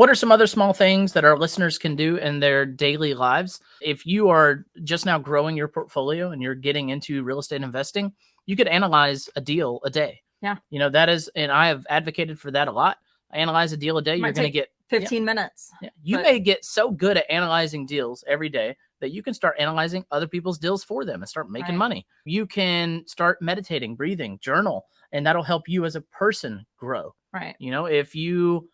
What are some other small things that our listeners can do in their daily lives? If you are just now growing your portfolio and you're getting into real estate investing, you could analyze a deal a day. Yeah. That is, and I have advocated for that a lot. Analyze a deal a day. You're going to get 15 minutes. Yeah. You may get so good at analyzing deals every day that you can start analyzing other people's deals for them and start making money. You can start meditating, breathing, journal, and that'll help you as a person grow. Right. If you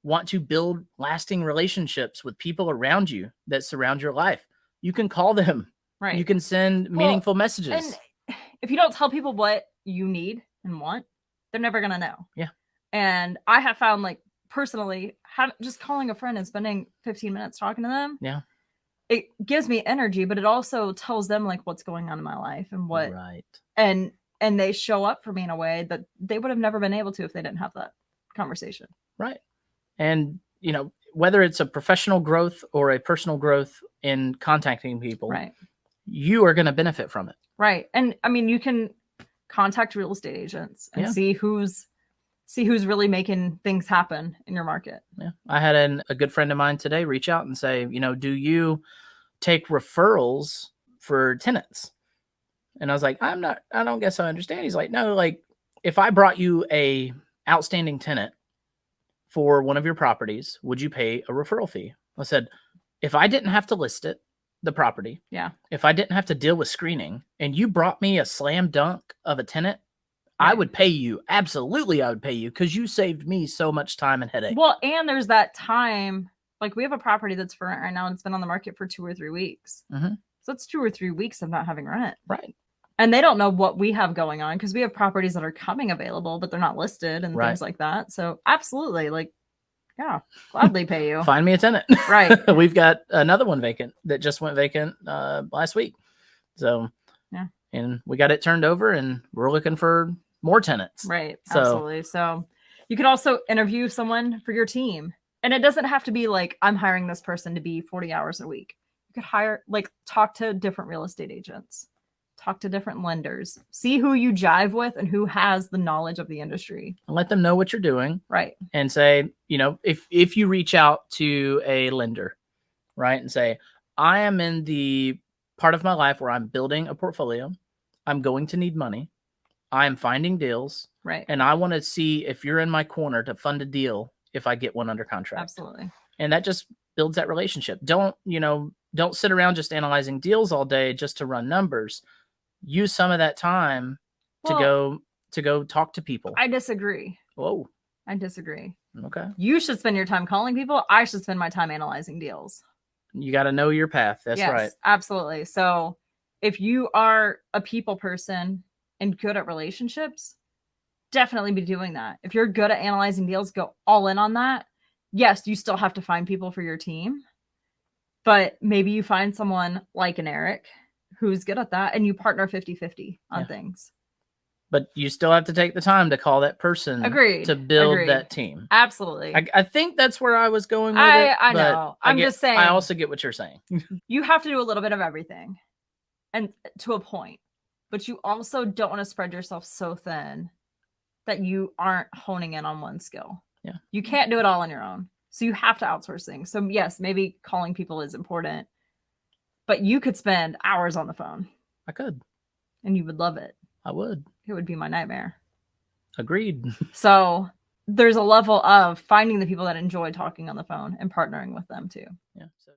want to build lasting relationships with people around you that surround your life, you can call them. Right. You can send meaningful messages. And if you don't tell people what you need and want, they're never going to know. Yeah. And I have found, like, personally, just calling a friend and spending 15 minutes talking to them. Yeah. It gives me energy, but it also tells them, like, what's going on in my life and what, right. And they show up for me in a way that they would have never been able to if they didn't have that conversation. Right. And, whether it's a professional growth or a personal growth in contacting people, right, you are going to benefit from it. Right. And I mean, you can contact real estate agents and see who's really making things happen in your market. Yeah. I had a good friend of mine today reach out and say, do you take referrals for tenants? And I was like, I don't guess I understand. He's like, no, like, if I brought you a outstanding tenant for one of your properties, would you pay a referral fee? I said, if I didn't have to list it, the property, if I didn't have to deal with screening, and you brought me a slam dunk of a tenant, I would pay you. Absolutely, I would pay you, because you saved me so much time and headache. Well, and there's that time, like, we have a property that's for rent right now, and it's been on the market for 2 or 3 weeks. Mm-hmm. So it's 2 or 3 weeks of not having rent. Right. And they don't know what we have going on, because we have properties that are coming available, but they're not listed and things like that. So absolutely, like, yeah, gladly pay you. Find me a tenant. Right. We've got another one vacant that just went vacant last week. So, yeah. And we got it turned over, and we're looking for more tenants. Right. Absolutely. So you could also interview someone for your team. And it doesn't have to be like, I'm hiring this person to be 40 hours a week. You could talk to different real estate agents, talk to different lenders, see who you jive with and who has the knowledge of the industry. And let them know what you're doing. Right. And say, if you reach out to a lender, right, and say, I am in the part of my life where I'm building a portfolio, I'm going to need money, I'm finding deals, right, and I want to see if you're in my corner to fund a deal if I get one under contract. Absolutely. And that just builds that relationship. Don't sit around just analyzing deals all day just to run numbers. Use some of that time to go talk to people. I disagree. Whoa. I disagree. Okay. You should spend your time calling people. I should spend my time analyzing deals. You got to know your path. That's right. Absolutely. So if you are a people person and good at relationships, definitely be doing that. If you're good at analyzing deals, go all in on that. Yes, you still have to find people for your team, but maybe you find someone like an Eric who's good at that, and you partner 50-50 on things. But you still have to take the time to call that person to build that team. Absolutely. I think that's where I was going with it. I know. I'm just saying. I also get what you're saying. You have to do a little bit of everything, and to a point. But you also don't want to spread yourself so thin that you aren't honing in on one skill. Yeah. You can't do it all on your own. So you have to outsource things. So yes, maybe calling people is important, but you could spend hours on the phone. I could. And you would love it. I would. It would be my nightmare. Agreed. So there's a level of finding the people that enjoy talking on the phone and partnering with them too. Yeah. So